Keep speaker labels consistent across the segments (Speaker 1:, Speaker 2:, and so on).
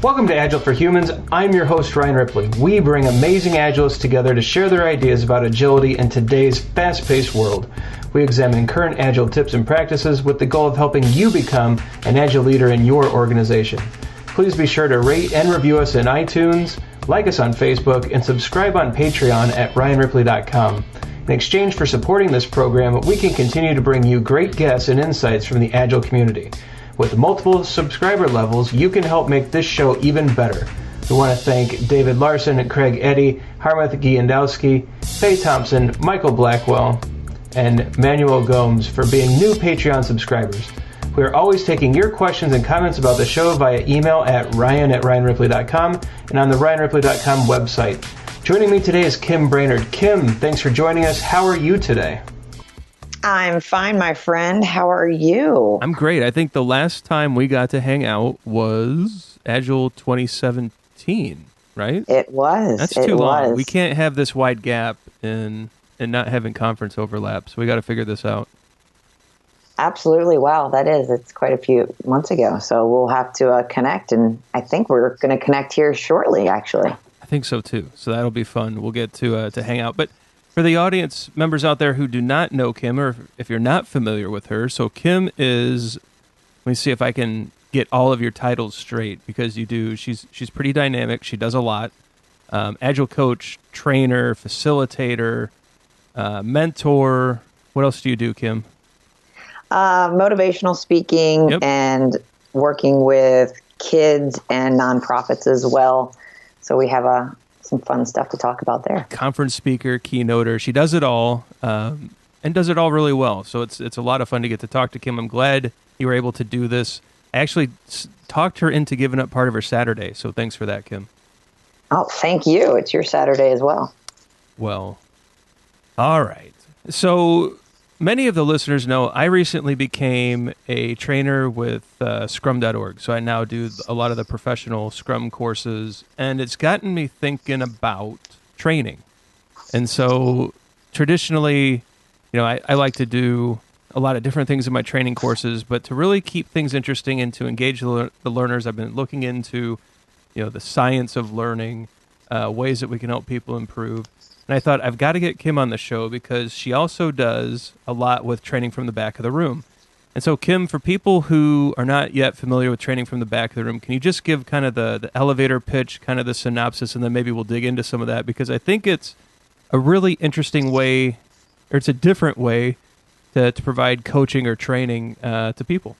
Speaker 1: Welcome to Agile for Humans. I'm your host, Ryan Ripley. We bring amazing Agilists together to share their ideas about agility in today's fast-paced world. We examine current Agile tips and practices with the goal of helping you become an Agile leader in your organization. Please be sure to rate and review us in iTunes, like us on Facebook, and subscribe on Patreon at ryanripley.com. In exchange for supporting this program, we can continue to bring you great guests and insights from the Agile community. With multiple subscriber levels, you can help make this show even better. We want to thank David Larson, Craig Eddy, Harmeth Giandowski, Faye Thompson, Michael Blackwell, and Manuel Gomes for being new Patreon subscribers. We are always taking your questions and comments about the show via email at ryan@ryanripley.com and on the ryanripley.com website. Joining me today is Kim Brainard. Kim, thanks for joining us. How are you today?
Speaker 2: I'm fine, my friend. How are you?
Speaker 3: I'm great. I think the last time we got to hang out was Agile 2017, right?
Speaker 2: It was.
Speaker 3: That's too long. We can't have this wide gap and not having conference overlap, so we got to figure this out.
Speaker 2: Absolutely. Wow, that is. It's quite a few months ago, so we'll have to connect, and I think we're going to connect here shortly, actually.
Speaker 3: I think so, too. So that'll be fun. We'll get to hang out. But for the audience members out there who do not know Kim, or if you're not familiar with her, so Kim is, let me see if I can get all of your titles straight, because you do. She's pretty dynamic. She does a lot. Agile coach, trainer, facilitator, mentor. What else do you do, Kim?
Speaker 2: Motivational speaking. Yep. And working with kids and nonprofits as well. So we have some fun stuff to talk about there.
Speaker 3: Conference speaker, keynoter. She does it all, and does it all really well. So it's a lot of fun to get to talk to Kim. I'm glad you were able to do this. I actually talked her into giving up part of her Saturday, so thanks for that, Kim.
Speaker 2: Oh, thank you. It's your Saturday as well.
Speaker 3: Well, all right. So many of the listeners know I recently became a trainer with Scrum.org. So I now do a lot of the professional Scrum courses, and it's gotten me thinking about training. And so traditionally, I like to do a lot of different things in my training courses, but to really keep things interesting and to engage the learners, I've been looking into, the science of learning, ways that we can help people improve. And I thought, I've got to get Kim on the show because she also does a lot with training from the back of the room. And so, Kim, for people who are not yet familiar with training from the back of the room, can you just give kind of the elevator pitch, kind of the synopsis, and then maybe we'll dig into some of that? Because I think it's a really interesting way, or it's a different way to provide coaching or training to people.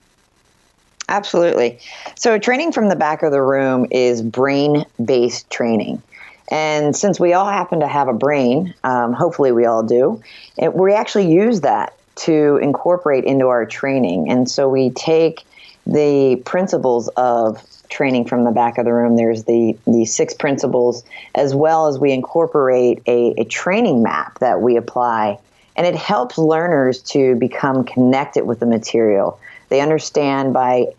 Speaker 2: Absolutely. So training from the back of the room is brain-based training. And since we all happen to have a brain, hopefully we all do, we actually use that to incorporate into our training. And so we take the principles of training from the back of the room. There's the 6 principles, as well as we incorporate a training map that we apply. And it helps learners to become connected with the material. They understand by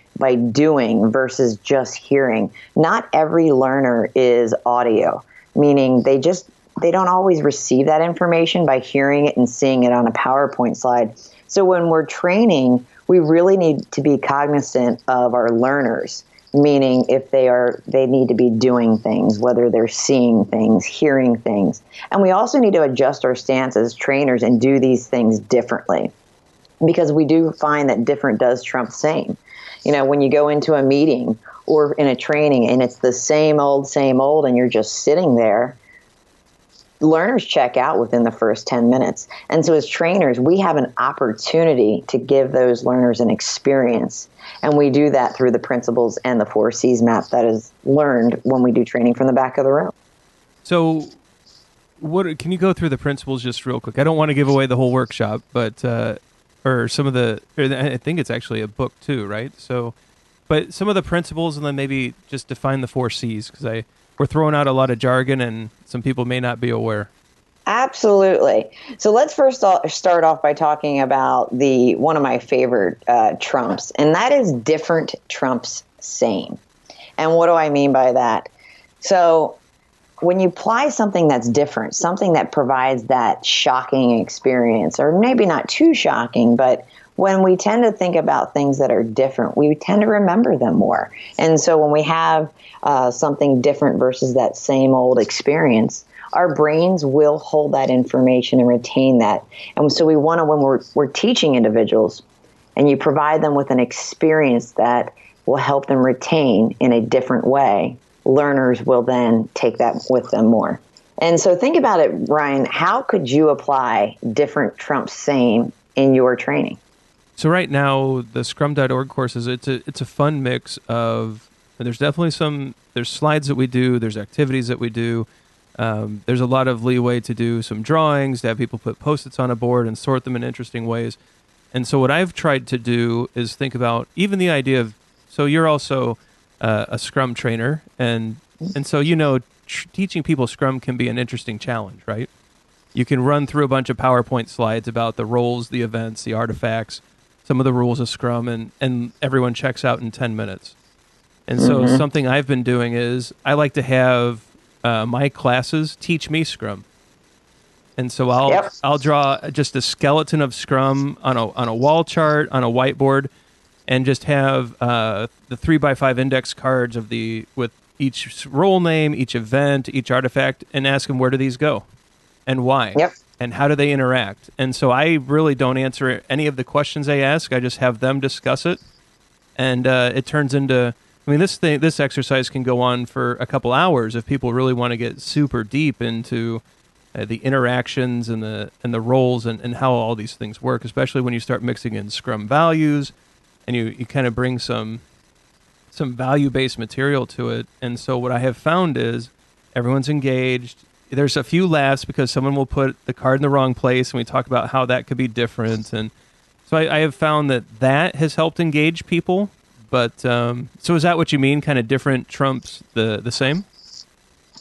Speaker 2: doing versus just hearing. Not every learner is audio, meaning they don't always receive that information by hearing it and seeing it on a PowerPoint slide. So when we're training, we really need to be cognizant of our learners, meaning if they need to be doing things, whether they're seeing things, hearing things. And we also need to adjust our stance as trainers and do these things differently, because we do find that different does trump same. When you go into a meeting or in a training and it's the same old, and you're just sitting there, learners check out within the first 10 minutes. And so as trainers, we have an opportunity to give those learners an experience. And we do that through the principles and the 4 C's map that is learned when we do training from the back of the room.
Speaker 3: So can you go through the principles just real quick? I don't want to give away the whole workshop, but I think it's actually a book too, right? So, but some of the principles, and then maybe just define the 4 C's, because we're throwing out a lot of jargon and some people may not be aware.
Speaker 2: Absolutely. So let's first start off by talking about one of my favorite trumps, and that is different trumps same. And what do I mean by that? So when you apply something that's different, something that provides that shocking experience, or maybe not too shocking, but when we tend to think about things that are different, we tend to remember them more. And so when we have something different versus that same old experience, our brains will hold that information and retain that. And so we want to, when we're teaching individuals, and you provide them with an experience that will help them retain in a different way, learners will then take that with them more. And so think about it, Ryan, how could you apply different trumps same in your training?
Speaker 3: So right now, the Scrum.org courses, it's a fun mix of, there's definitely there's slides that we do, there's activities that we do, there's a lot of leeway to do some drawings, to have people put Post-its on a board and sort them in interesting ways. And so what I've tried to do is think about even the idea of, so you're also a Scrum trainer, and so teaching people Scrum can be an interesting challenge, right? You can run through a bunch of PowerPoint slides about the roles, the events, the artifacts, some of the rules of Scrum, and everyone checks out in 10 minutes. And so something I've been doing is I like to have my classes teach me Scrum. And so I'll draw just a skeleton of Scrum on a wall chart, on a whiteboard, and just have the 3x5 index cards with each role name, each event, each artifact, and ask them, where do these go and why?
Speaker 2: Yep. And
Speaker 3: how do they interact? And so I really don't answer any of the questions they ask. I just have them discuss it. And it turns into, this exercise can go on for a couple hours if people really want to get super deep into the interactions and the roles and how all these things work, especially when you start mixing in Scrum values and you kind of bring some value-based material to it. And so what I have found is everyone's engaged. There's a few laughs because someone will put the card in the wrong place, and we talk about how that could be different. And so I have found that has helped engage people. But so is that what you mean, kind of different trumps the same?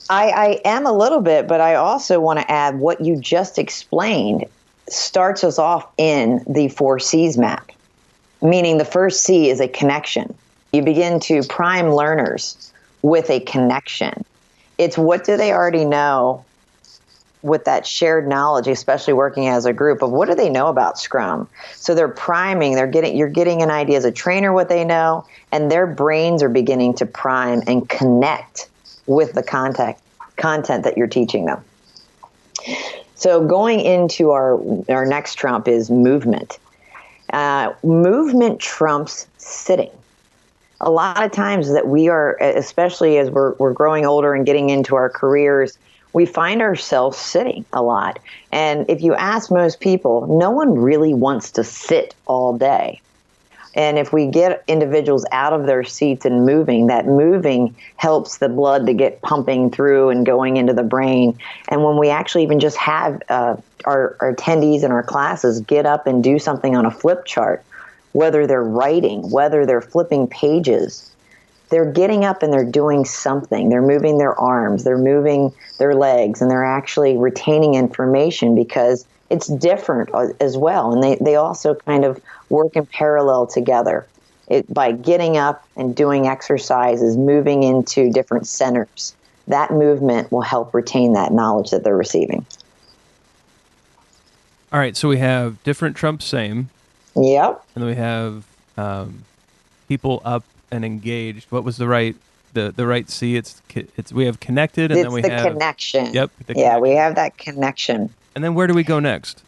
Speaker 2: I am a little bit, but I also want to add what you just explained starts us off in the 4 C's map, meaning the first C is a connection. You begin to prime learners with a connection. It's what do they already know with that shared knowledge, especially working as a group, of what do they know about Scrum? So they're priming, you're getting an idea as a trainer what they know, and their brains are beginning to prime and connect with the content that you're teaching them. So going into our next trump is movement. Movement trumps sitting. A lot of times that we are, especially as we're growing older and getting into our careers, we find ourselves sitting a lot. And if you ask most people, no one really wants to sit all day. And if we get individuals out of their seats and moving, that moving helps the blood to get pumping through and going into the brain. And when we actually even just have our attendees in our classes get up and do something on a flip chart, whether they're writing, whether they're flipping pages, they're getting up and they're doing something. They're moving their arms, they're moving their legs, and they're actually retaining information because it's different as well. And they also kind of work in parallel together. By getting up and doing exercises, moving into different centers, that movement will help retain that knowledge that they're receiving.
Speaker 3: All right, so we have different trumps same.
Speaker 2: Yep.
Speaker 3: And then we have people up and engaged. What was the right C? It's we have connected, and then we have
Speaker 2: the connection.
Speaker 3: Yep.
Speaker 2: We have that connection.
Speaker 3: And then where do we go next?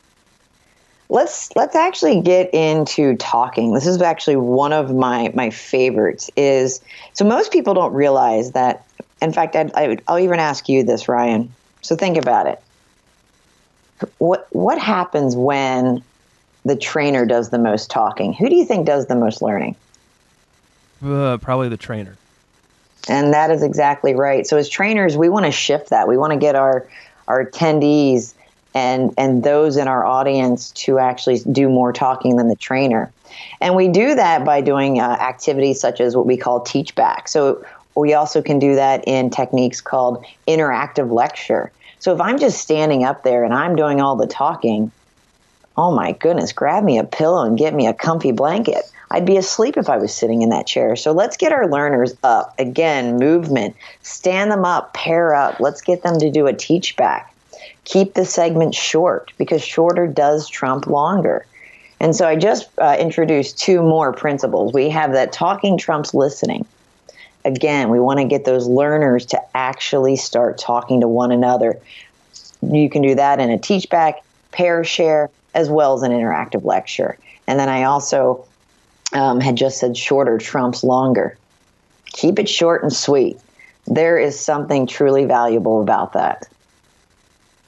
Speaker 2: Let's actually get into talking. This is actually one of my favorites. So most people don't realize that. In fact, I'll even ask you this, Ryan. So think about it. What happens when the trainer does the most talking? Who do you think does the most learning?
Speaker 3: Probably the trainer.
Speaker 2: And that is exactly right. So as trainers, we want to shift that. We want to get our attendees and those in our audience to actually do more talking than the trainer. And we do that by doing activities such as what we call teach back. So we also can do that in techniques called interactive lecture. So if I'm just standing up there and I'm doing all the talking, oh my goodness, grab me a pillow and get me a comfy blanket. I'd be asleep if I was sitting in that chair. So let's get our learners up. Again, movement. Stand them up, pair up. Let's get them to do a teach back. Keep the segment short because shorter does trump longer. And so I just introduced 2 more principles. We have that talking trumps listening. Again, we want to get those learners to actually start talking to one another. You can do that in a teach back, pair share, as well as an interactive lecture. And then I also had just said shorter trumps longer. Keep it short and sweet. There is something truly valuable about that.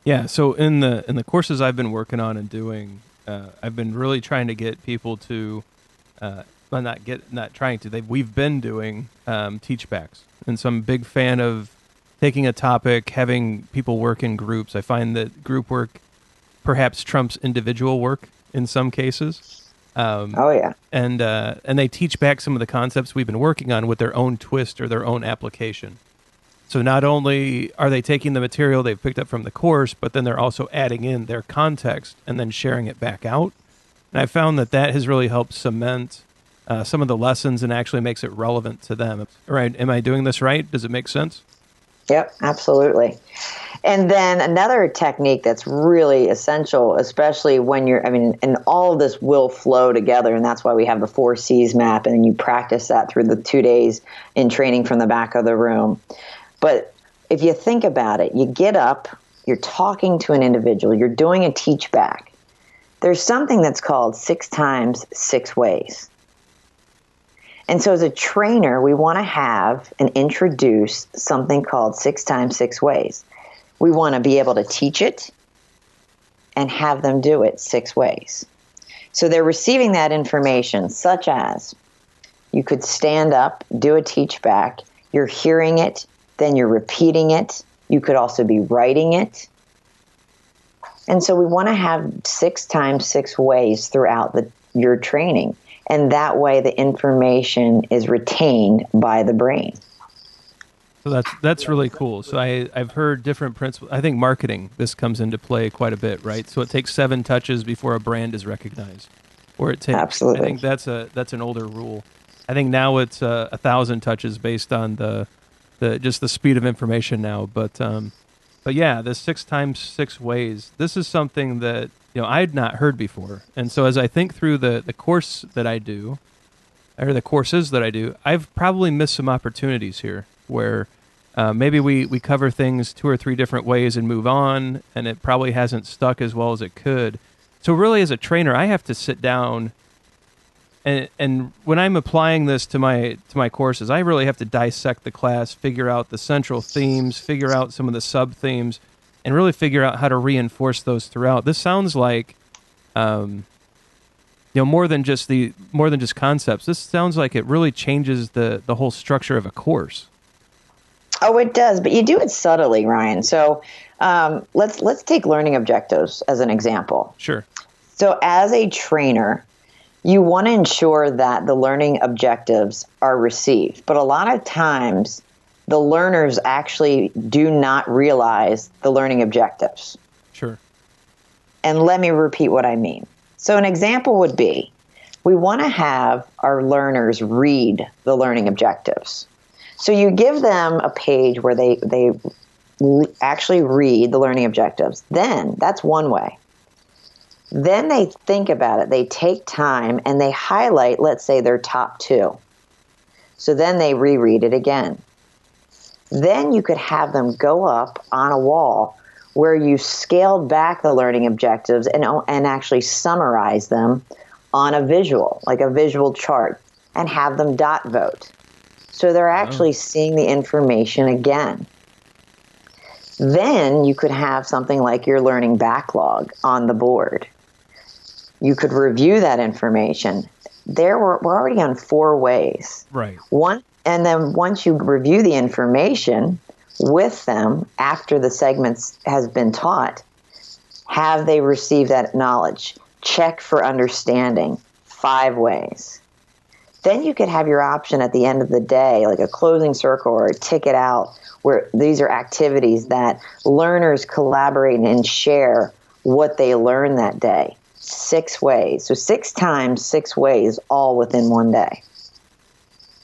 Speaker 3: Yeah, so in the courses I've been working on and doing, I've been really trying to get people to, we've been doing teach backs. And so I'm a big fan of taking a topic, having people work in groups. I find that group work perhaps trumps individual work in some cases.
Speaker 2: Oh, yeah.
Speaker 3: And they teach back some of the concepts we've been working on with their own twist or their own application. So not only are they taking the material they've picked up from the course, but then they're also adding in their context and then sharing it back out. And I found that has really helped cement some of the lessons and actually makes it relevant to them. All right, am I doing this right? Does it make sense?
Speaker 2: Yep, absolutely. And then another technique that's really essential, especially when and all of this will flow together, and that's why we have the 4 C's map, and you practice that through the 2 days in training from the back of the room. But if you think about it, you get up, you're talking to an individual, you're doing a teach back. There's something that's called 6 times 6 ways. And so as a trainer, we want to have and introduce something called 6 times 6 ways. We want to be able to teach it and have them do it 6 ways. So they're receiving that information, such as you could stand up, do a teach back, you're hearing it, then you're repeating it. You could also be writing it. And so we want to have 6 times 6 ways throughout your training. And that way the information is retained by the brain.
Speaker 3: So that's really cool. So I've heard different principles. I think marketing, this comes into play quite a bit, right? So it takes 7 touches before a brand is recognized. Or it takes,
Speaker 2: absolutely.
Speaker 3: I think that's an older rule. I think now it's 1,000 touches based on just the speed of information now. But yeah, the 6 times 6 ways, this is something that I had not heard before. And so as I think through the course that I do, or the courses that I do, I've probably missed some opportunities here where maybe we cover things 2 or 3 different ways and move on, and it probably hasn't stuck as well as it could. So really, as a trainer, I have to sit down and when I'm applying this to my courses, I really have to dissect the class, figure out the central themes, figure out some of the sub-themes, and really figure out how to reinforce those throughout. This sounds like, more than just concepts. This sounds like it really changes the whole structure of a course.
Speaker 2: Oh, it does, but you do it subtly, Ryan. So let's take learning objectives as an example.
Speaker 3: Sure.
Speaker 2: So as a trainer, you want to ensure that the learning objectives are received. But a lot of times, the learners actually do not realize the learning objectives.
Speaker 3: Sure.
Speaker 2: And let me repeat what I mean. So an example would be, we want to have our learners read the learning objectives. So you give them a page where they actually read the learning objectives. Then, that's one way. Then they think about it. They take time and they highlight, let's say, their top 2. So then they reread it again. Then you could have them go up on a wall where you scaled back the learning objectives and actually summarize them on a visual, like a visual chart, and have them dot vote. So they're actually seeing the information again. Then you could have something like your learning backlog on the board. You could review that information. We're already on 4 ways.
Speaker 3: Right.
Speaker 2: And then once you review the information with them after the segments has been taught, have they received that knowledge? Check for understanding. 5 ways. Then you could have your option at the end of the day, like a closing circle or a ticket out, where these are activities that learners collaborate and share what they learned that day. 6 ways. So 6 times 6 ways, all within one day.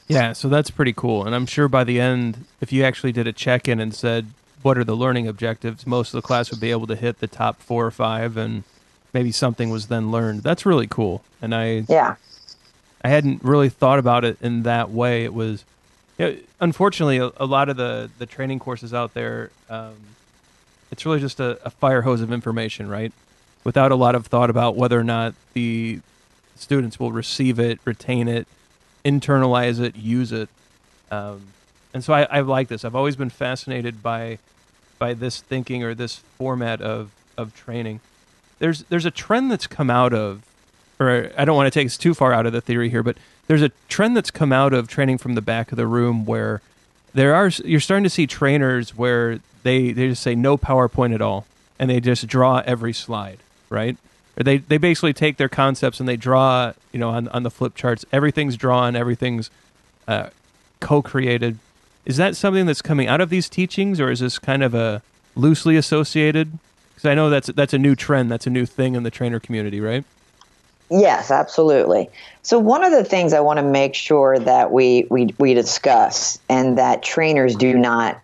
Speaker 3: Yeah, so that's pretty cool. And I'm sure by the end, if you actually did a check-in and said, what are the learning objectives, most of the class would be able to hit the top 4 or 5. And maybe something was then learned. That's really cool. And I hadn't really thought about it in that way. It was, unfortunately, a lot of the training courses out there, it's really just a fire hose of information, right? Without a lot of thought about whether or not the students will receive it, retain it, internalize it, use it. And so I like this. I've always been fascinated by this thinking or this format of training. There's a trend that's come out of, or I don't want to take us too far out of the theory here, but there's a trend that's come out of training from the back of the room where you're starting to see trainers where they just say no PowerPoint at all, and they just draw every slide, right? Or they basically take their concepts and they draw, on the flip charts. Everything's drawn, everything's co-created. Is that something that's coming out of these teachings, or is this kind of a loosely associated? Because I know that's a new trend, that's a new thing in the trainer community, right?
Speaker 2: Yes, absolutely. So one of the things I want to make sure that we discuss and that trainers do not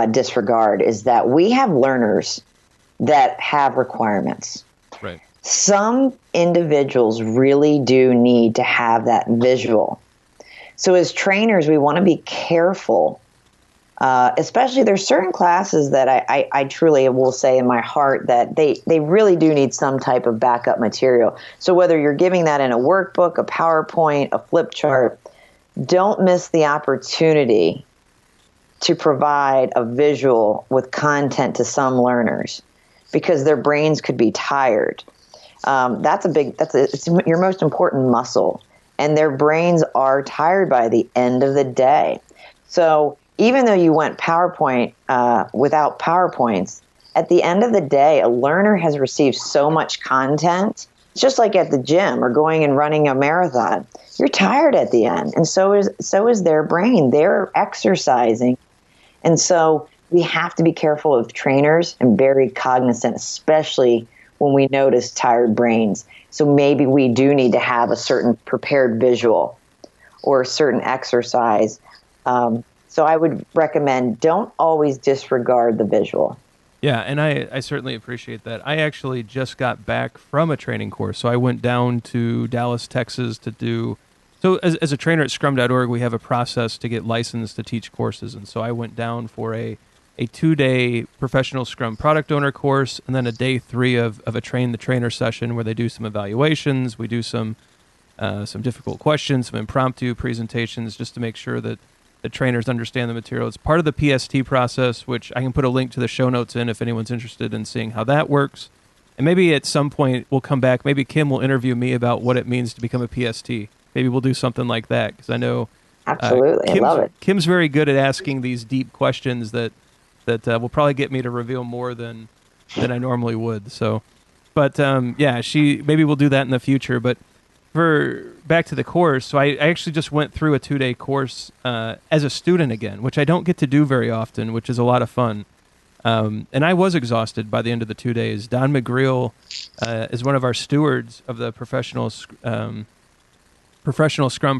Speaker 2: disregard is that we have learners that have requirements.
Speaker 3: Right.
Speaker 2: Some individuals really do need to have that visual. So as trainers, we want to be careful, especially there's certain classes that I truly will say in my heart that they really do need some type of backup material. So whether you're giving that in a workbook, a PowerPoint, a flip chart, don't miss the opportunity to provide a visual with content to some learners because their brains could be tired. It's your most important muscle. And their brains are tired by the end of the day. So even though you went PowerPoint without PowerPoints, at the end of the day, a learner has received so much content. It's just like at the gym or going and running a marathon. You're tired at the end, and so is their brain. They're exercising. And so we have to be careful of trainers and very cognizant, especially when we notice tired brains. So maybe we do need to have a certain prepared visual or a certain exercise. So I would recommend don't always disregard the visual.
Speaker 3: Yeah, and I certainly appreciate that. I actually just got back from a training course. So I went down to Dallas, Texas to do... So as a trainer at Scrum.org, we have a process to get licensed to teach courses. And so I went down for a 2-day professional Scrum product owner course, and then a day 3 of a train the trainer session where they do some evaluations. We do some difficult questions, some impromptu presentations, just to make sure that the trainers understand the material. It's part of the PST process, which I can put a link to the show notes in if anyone's interested in seeing how that works. And maybe at some point we'll come back. Maybe Kim will interview me about what it means to become a PST. Maybe we'll do something like that, because I know
Speaker 2: absolutely, I love it.
Speaker 3: Kim's very good at asking these deep questions that will probably get me to reveal more than I normally would. So, but maybe we'll do that in the future. But back to the course, so I actually just went through a 2-day course as a student again, which I don't get to do very often, which is a lot of fun. And I was exhausted by the end of the 2 days. Don McGreal is one of our stewards of the professional Scrum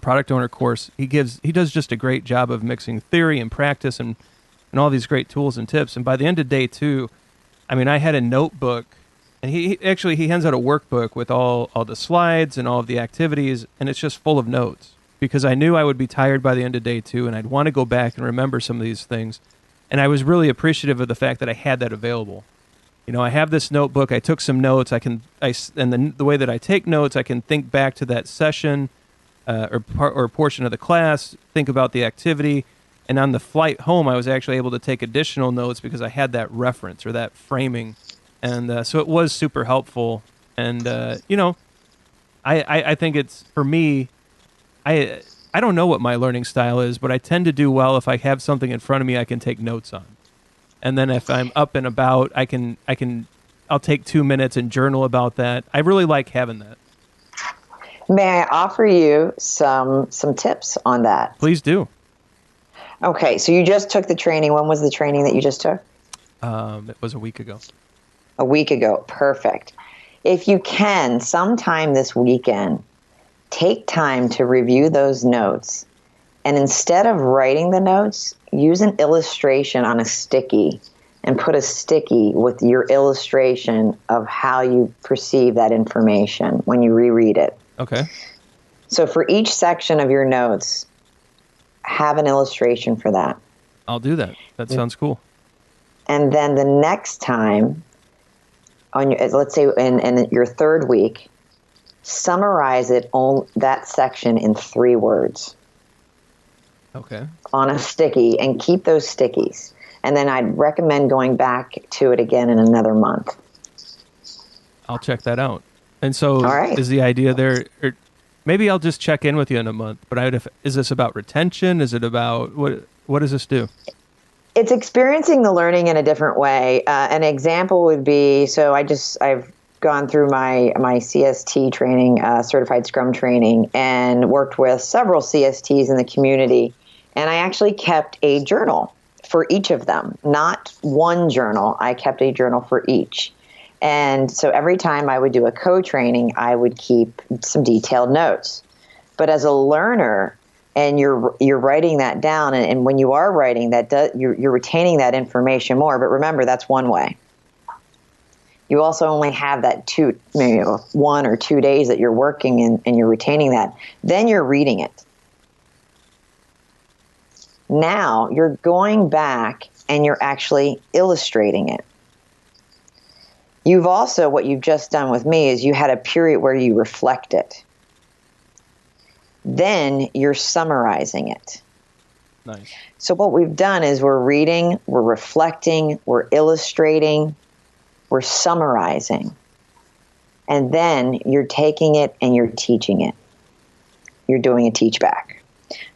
Speaker 3: product owner course. He does just a great job of mixing theory and practice and all these great tools and tips. And by the end of day 2, I mean, I had a notebook, and he hands out a workbook with all the slides and all of the activities, and it's just full of notes, because I knew I would be tired by the end of day 2, and I'd want to go back and remember some of these things. And I was really appreciative of the fact that I had that available. I have this notebook. I took some notes. And the way that I take notes, I can think back to that session or portion of the class, think about the activity. And on the flight home, I was actually able to take additional notes because I had that reference or that framing. And so it was super helpful. And, I think it's, for me, I don't know what my learning style is, but I tend to do well if I have something in front of me I can take notes on. And then if I'm up and about, I'll take 2 minutes and journal about that. I really like having that.
Speaker 2: May I offer you some tips on that?
Speaker 3: Please do.
Speaker 2: Okay, so you just took the training. When was the training that you just took?
Speaker 3: It was a week ago.
Speaker 2: A week ago. Perfect. If you can, sometime this weekend, take time to review those notes. And instead of writing the notes, use an illustration on a sticky and put a sticky with your illustration of how you perceive that information when you reread it.
Speaker 3: Okay.
Speaker 2: So for each section of your notes, have an illustration for that.
Speaker 3: I'll do that. That sounds cool.
Speaker 2: And then the next time, on your, let's say in your third week, summarize it on that section in 3 words.
Speaker 3: Okay.
Speaker 2: On a sticky, and keep those stickies. And then I'd recommend going back to it again in another month.
Speaker 3: I'll check that out. And so
Speaker 2: All right.
Speaker 3: Is the idea there, or maybe I'll just check in with you in a month, but is this about retention? Is it about, what does this do?
Speaker 2: It's experiencing the learning in a different way. An example would be, so I've gone through my CST training, certified Scrum training, and worked with several CSTs in the community. And I actually kept a journal for each of them, not one journal. I kept a journal for each. And so every time I would do a co-training, I would keep some detailed notes. But as a learner, and you're writing that down, and when you are writing that, you're retaining that information more. But remember, that's one way. You also only have that maybe 1 or 2 days that you're working and you're retaining that. Then you're reading it. Now you're going back and you're actually illustrating it. What you've just done with me is you had a period where you reflect it. Then you're summarizing it.
Speaker 3: Nice.
Speaker 2: So what we've done is we're reading, we're reflecting, we're illustrating, we're summarizing. And then you're taking it and you're teaching it. You're doing a teach back.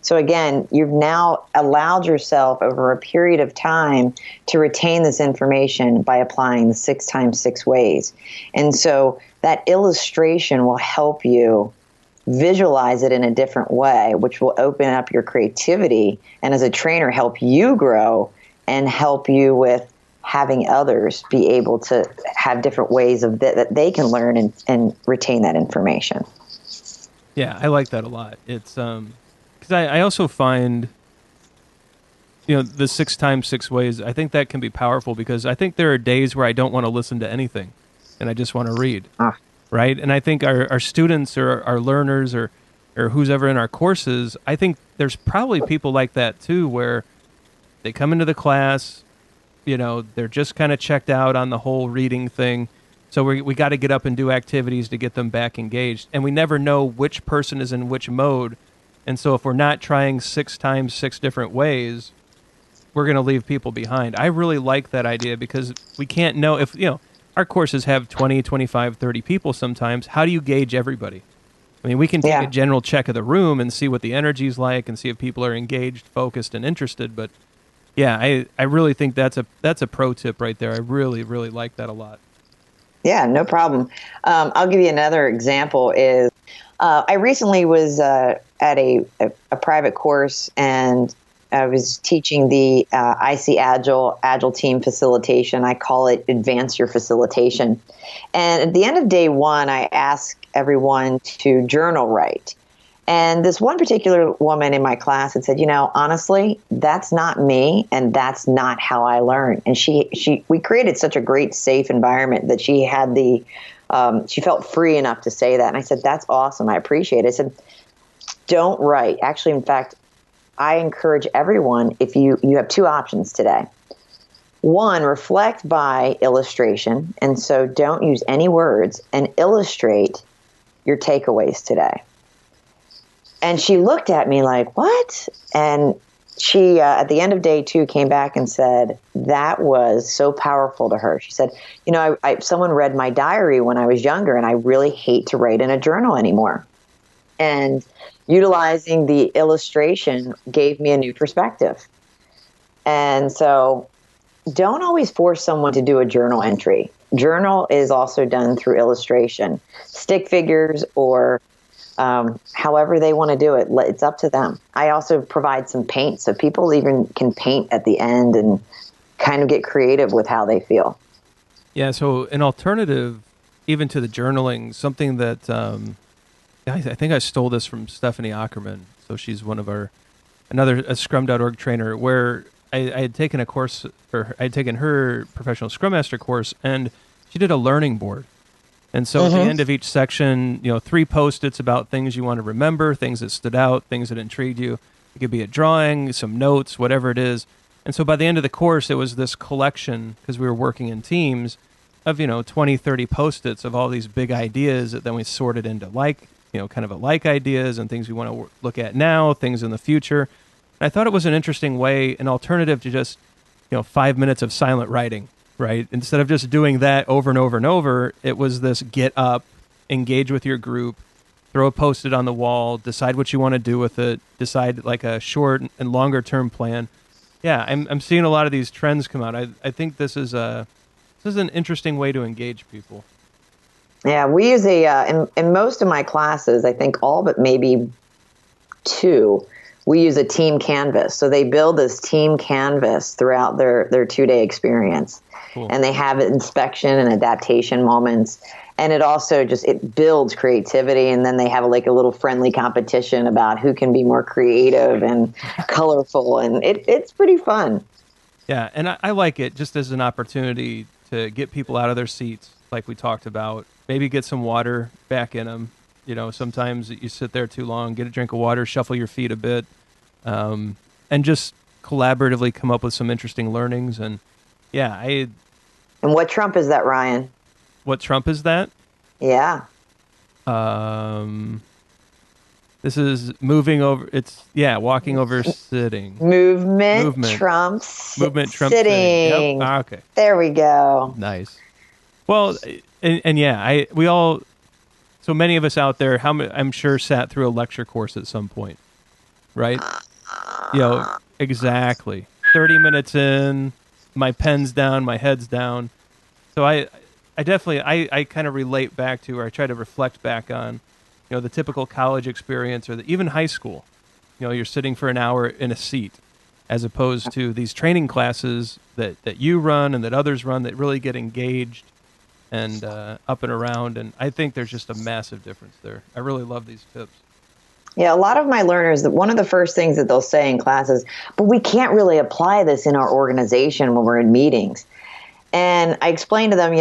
Speaker 2: So again, you've now allowed yourself over a period of time to retain this information by applying the 6 times 6 ways. And so that illustration will help you visualize it in a different way, which will open up your creativity and as a trainer help you grow and help you with having others be able to have different ways of that they can learn and retain that information.
Speaker 3: Yeah, I like that a lot. It's because I also find, the 6 times 6 ways, I think that can be powerful because I think there are days where I don't want to listen to anything and I just want to read. Right? And I think our students or our learners or who's ever in our courses, I think there's probably people like that too, where they come into the class, they're just kind of checked out on the whole reading thing. So we got to get up and do activities to get them back engaged. And we never know which person is in which mode. And so if we're not trying 6 times 6 different ways, we're going to leave people behind. I really like that idea because we can't know if, our courses have 20, 25, 30 people sometimes. How do you gauge everybody? I mean, we can take a general check of the room and see what the energy's like and see if people are engaged, focused, and interested. But yeah, I really think that's a pro tip right there. I really, really like that a lot.
Speaker 2: Yeah, no problem. I'll give you another example is I recently was at a private course and I was teaching the IC Agile team facilitation. I call it advance your facilitation. And at the end of day 1, I ask everyone to journal write. And this one particular woman in my class had said, honestly, that's not me and that's not how I learn. And we created such a great safe environment that she had she felt free enough to say that. And I said, that's awesome. I appreciate it. I said, don't write. Actually, in fact, I encourage everyone, if you have 2 options today. 1, reflect by illustration. And so don't use any words and illustrate your takeaways today. And she looked at me like, what? And she, at the end of day 2, came back and said, that was so powerful to her. She said, someone read my diary when I was younger, and I really hate to write in a journal anymore. And utilizing the illustration gave me a new perspective. And so don't always force someone to do a journal entry. Journal is also done through illustration, stick figures, or however they want to do it. It's up to them. I also provide some paint, so people even can paint at the end and kind of get creative with how they feel.
Speaker 3: Yeah, so an alternative even to the journaling, something that I think I stole this from Stephanie Ackerman. So she's one of a Scrum.org trainer, where I had taken a course, or I had taken her professional Scrum Master course, and she did a learning board. And so at the end of each section, 3 Post-its about things you want to remember, things that stood out, things that intrigued you. It could be a drawing, some notes, whatever it is. And so by the end of the course, it was this collection, because we were working in teams, of 20, 30 Post-its of all these big ideas that then we sorted into kind of alike ideas and things we want to look at now, things in the future. And I thought it was an interesting way, an alternative to just 5 minutes of silent writing. Right? Instead of just doing that over and over and over, it was this get up, engage with your group, throw a Post-it on the wall, decide what you want to do with it, decide like a short and longer term plan. Yeah, I'm seeing a lot of these trends come out. I think this is an interesting way to engage people.
Speaker 2: Yeah, we use in most of my classes, I think all but maybe 2, we use a team canvas. So they build this team canvas throughout their 2-day experience. Cool. And they have inspection and adaptation moments. And it also it builds creativity. And then they have a little friendly competition about who can be more creative and colorful. And it's pretty fun.
Speaker 3: Yeah. And I like it just as an opportunity to get people out of their seats, like we talked about. Maybe get some water back in them. Sometimes you sit there too long, get a drink of water, shuffle your feet a bit, and just collaboratively come up with some interesting learnings. And yeah,
Speaker 2: And what Trump is that, Ryan?
Speaker 3: What Trump is that?
Speaker 2: Yeah.
Speaker 3: This is moving over. It's walking over, sitting.
Speaker 2: Movement trumps sitting.
Speaker 3: Yep. Okay.
Speaker 2: There we go.
Speaker 3: Nice. Well, and we all. So many of us out there, I'm sure sat through a lecture course at some point, right? Exactly. 30 minutes in. My pen's down, my head's down. So I definitely, I kind of relate back to, or I try to reflect back on, the typical college experience, or even high school. You're sitting for an hour in a seat, as opposed to these training classes that you run and that others run that really get engaged and up and around. And I think there's just a massive difference there. I really love these tips.
Speaker 2: Yeah, a lot of my learners, one of the first things that they'll say in classes, but we can't really apply this in our organization when we're in meetings. And I explain to them,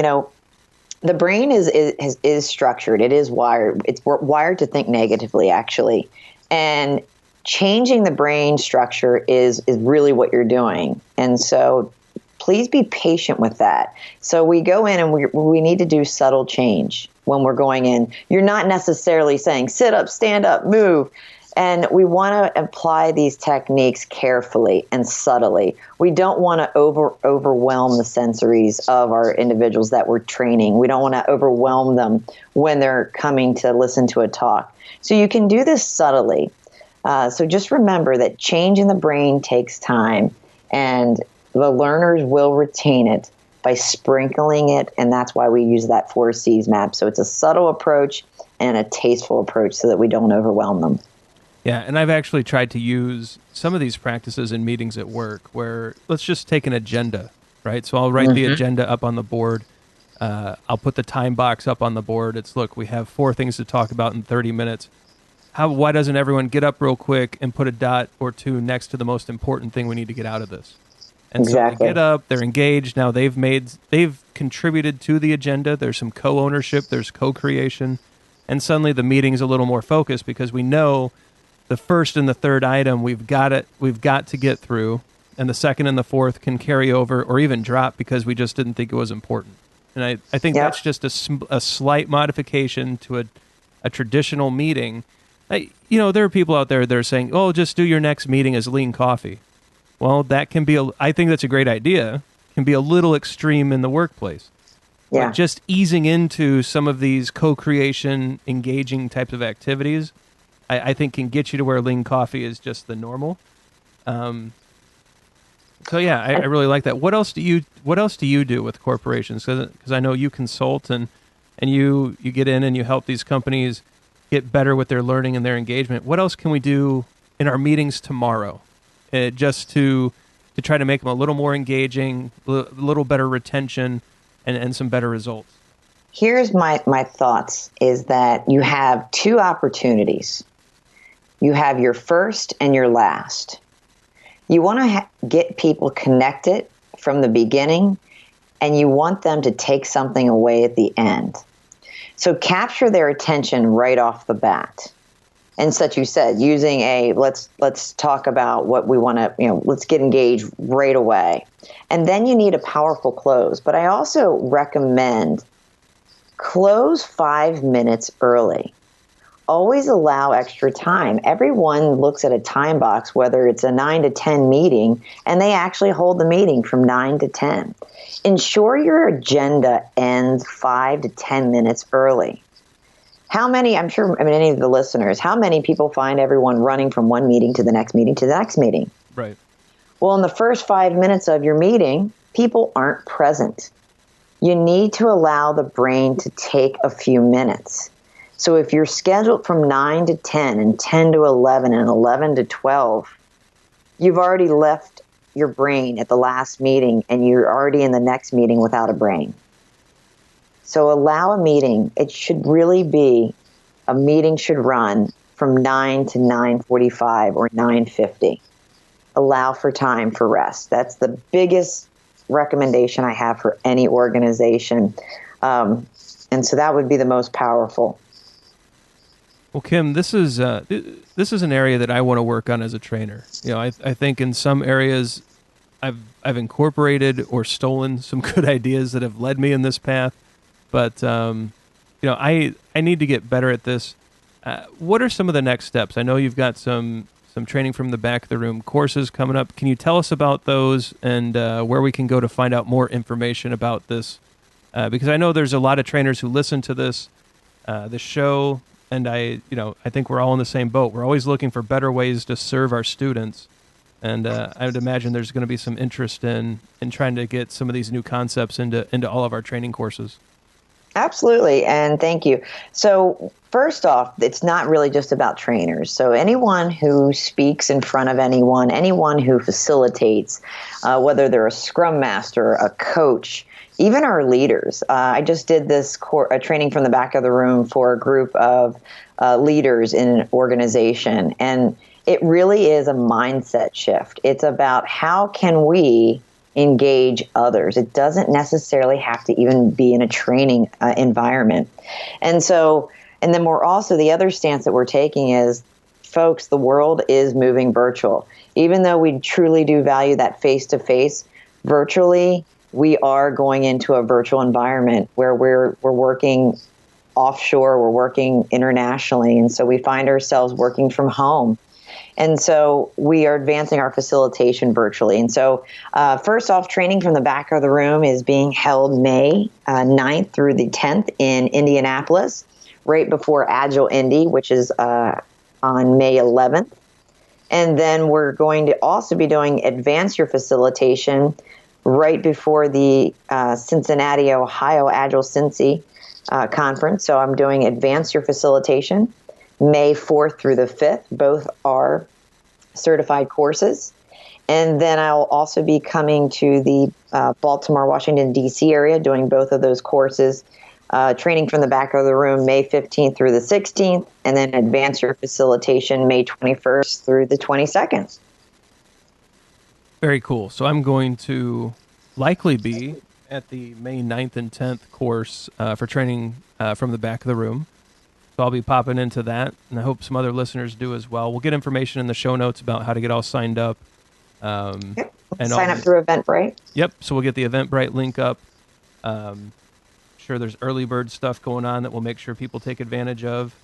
Speaker 2: the brain is structured. It is wired. It's wired to think negatively, actually. And changing the brain structure is really what you're doing. And so please be patient with that. So we go in and we need to do subtle change when we're going in. You're not necessarily saying sit up, stand up, move. And we want to apply these techniques carefully and subtly. We don't want to overwhelm the sensories of our individuals that we're training. We don't want to overwhelm them when they're coming to listen to a talk. So you can do this subtly. So just remember that change in the brain takes time, and the learners will retain it by sprinkling it, and that's why we use that 4 C's map. So it's a subtle approach and a tasteful approach so that we don't overwhelm them.
Speaker 3: Yeah, and I've actually tried to use some of these practices in meetings at work where let's just take an agenda, right? So I'll write the agenda up on the board. I'll put the time box up on the board. It's, look, we have 4 things to talk about in 30 minutes. Why doesn't everyone get up real quick and put a dot or 2 next to the most important thing we need to get out of this? And so they get up, they're engaged. Now they've contributed to the agenda. There's some co-ownership, there's co-creation, and suddenly the meeting's a little more focused because we know the first and the third item we've got to get through, and the second and the fourth can carry over or even drop because we just didn't think it was important. And I think that's just a slight modification to a traditional meeting. There are people out there that are saying, "Oh, just do your next meeting as lean coffee." Well, that can be I think that's a great idea. Can be a little extreme in the workplace. Yeah. But just easing into some of these co-creation, engaging types of activities, I think can get you to where lean coffee is just the normal. I really like that. What else do you do with corporations? Because I know you consult and you get in and you help these companies get better with their learning and their engagement. What else can we do in our meetings tomorrow, just to try to make them a little more engaging, a little better retention, and some better results?
Speaker 2: Here's my thoughts, is that you have 2 opportunities. You have your first and your last. You want to get people connected from the beginning, and you want them to take something away at the end. So capture their attention right off the bat. And such you said, using let's talk about what we want to, let's get engaged right away. And then you need a powerful close. But I also recommend close 5 minutes early. Always allow extra time. Everyone looks at a time box, whether it's a 9 to 10 meeting, and they actually hold the meeting from 9 to 10. Ensure your agenda ends 5 to 10 minutes early. I'm sure many of the listeners, how many people find everyone running from one meeting to the next meeting to the next meeting?
Speaker 3: Right.
Speaker 2: Well, in the first 5 minutes of your meeting, people aren't present. You need to allow the brain to take a few minutes. So if you're scheduled from 9 to 10 and 10 to 11 and 11 to 12, you've already left your brain at the last meeting and you're already in the next meeting without a brain. So allow a meeting. It should really be, a meeting should run from 9 to 9:45 or 9:50. Allow for time for rest. That's the biggest recommendation I have for any organization. And so that would be the most powerful.
Speaker 3: Well, Kim, this is an area that I want to work on as a trainer. I think in some areas I've incorporated or stolen some good ideas that have led me in this path. But, I need to get better at this. What are some of the next steps? I know you've got some training from the back of the room courses coming up. Can you tell us about those and where we can go to find out more information about this? Because I know there's a lot of trainers who listen to this show, and I think we're all in the same boat. We're always looking for better ways to serve our students. And I would imagine there's going to be some interest in trying to get some of these new concepts into all of our training courses.
Speaker 2: Absolutely, and thank you. So first off, it's not really just about trainers. So anyone who speaks in front of anyone who facilitates, whether they're a Scrum Master, a coach, even our leaders. I just did this training from the back of the room for a group of leaders in an organization, and it really is a mindset shift. It's about how can we engage others. It doesn't necessarily have to even be in a training environment. And then we're also, the other stance that we're taking is, folks, the world is moving virtual. Even though we truly do value that face-to-face, virtually, we are going into a virtual environment where we're working offshore, we're working internationally, and so we find ourselves working from home. And so we are advancing our facilitation virtually. And so first off, training from the back of the room is being held May 9th through the 10th in Indianapolis, right before Agile Indy, which is on May 11th. And then we're going to also be doing Advance Your Facilitation right before the Cincinnati, Ohio Agile Cincy conference. So I'm doing Advance Your Facilitation May 4th through the 5th. Both are certified courses. And then I'll also be coming to the Baltimore, Washington, D.C. area, doing both of those courses, training from the back of the room May 15th through the 16th, and then Advance Your Facilitation May 21st through the 22nd.
Speaker 3: Very cool. So I'm going to likely be at the May 9th and 10th course for training from the back of the room. So I'll be popping into that, and I hope some other listeners do as well. We'll get information in the show notes about how to get all signed up.
Speaker 2: Yep.
Speaker 3: And
Speaker 2: sign up through Eventbrite.
Speaker 3: Yep. So we'll get the Eventbrite link up. Sure, there's early bird stuff going on that we'll make sure people take advantage of.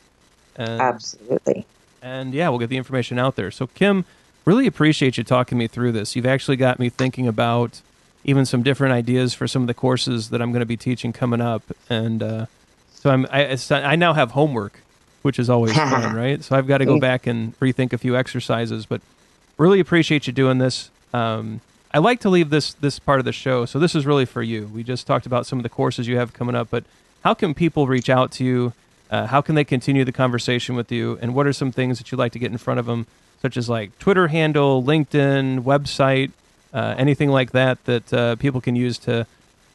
Speaker 3: And,
Speaker 2: absolutely.
Speaker 3: And yeah, we'll get the information out there. So Kim, really appreciate you talking me through this. You've actually got me thinking about even some different ideas for some of the courses that I'm going to be teaching coming up. And so I now have homework, which is always fun, right? So I've got to go back and rethink a few exercises, but really appreciate you doing this. I like to leave this part of the show. So this is really for you. We just talked about some of the courses you have coming up, but how can people reach out to you? How can they continue the conversation with you? And what are some things that you'd like to get in front of them, such as like Twitter handle, LinkedIn, website, anything like that people can use to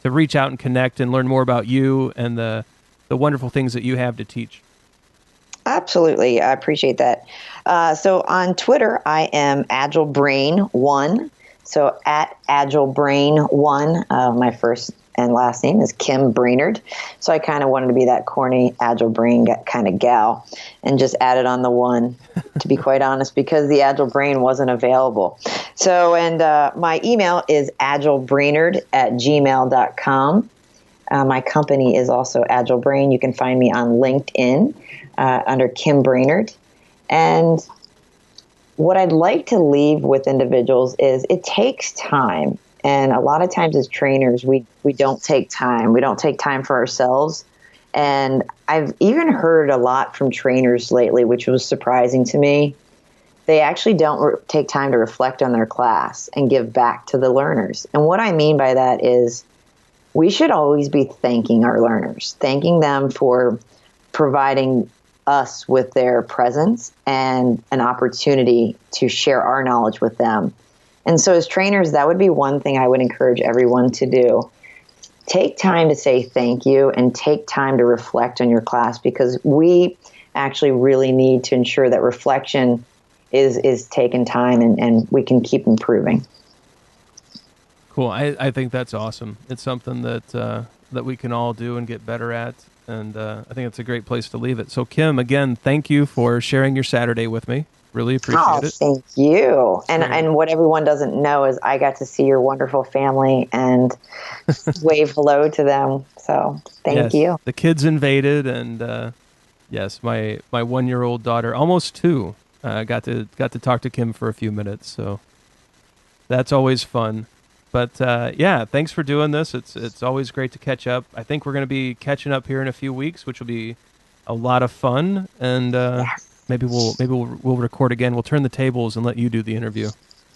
Speaker 3: reach out and connect and learn more about you and the wonderful things that you have to teach?
Speaker 2: Absolutely. I appreciate that. So on Twitter, I am AgileBrain1. So at AgileBrain1, my first and last name is Kim Brainard. So I kind of wanted to be that corny Agile Brain kind of gal and just added on the one, to be quite honest, because the Agile Brain wasn't available. So, and my email is agilebrainard@gmail.com. My company is also Agile Brain. You can find me on LinkedIn under Kim Brainard. And what I'd like to leave with individuals is it takes time. And a lot of times as trainers, we don't take time. We don't take time for ourselves. And I've even heard a lot from trainers lately, which was surprising to me. They actually don't take time to reflect on their class and give back to the learners. And what I mean by that is we should always be thanking our learners, thanking them for providing us with their presence and an opportunity to share our knowledge with them. And so as trainers, that would be one thing I would encourage everyone to do. Take time to say thank you and take time to reflect on your class, because we actually really need to ensure that reflection is taken time and we can keep improving.
Speaker 3: Cool. I think that's awesome. It's something that we can all do and get better at. And I think it's a great place to leave it. So Kim, again, thank you for sharing your Saturday with me. Really appreciate it.
Speaker 2: Thank you. And what everyone doesn't know is I got to see your wonderful family and wave hello to them. So thank you.
Speaker 3: The kids invaded, and yes, my 1-year-old daughter, almost 2, got to talk to Kim for a few minutes. So that's always fun. But yeah, thanks for doing this. It's always great to catch up. I think we're going to be catching up here in a few weeks, which will be a lot of fun. And maybe we'll record again. We'll turn the tables and let you do the interview.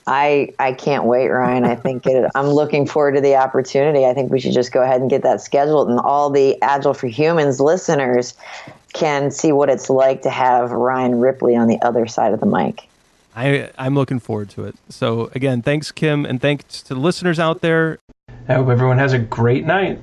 Speaker 2: I can't wait, Ryan. I think I'm looking forward to the opportunity. I think we should just go ahead and get that scheduled, and all the Agile for Humans listeners can see what it's like to have Ryan Ripley on the other side of the mic.
Speaker 3: I'm looking forward to it. So again, thanks, Kim, and thanks to the listeners out there.
Speaker 1: I hope everyone has a great night.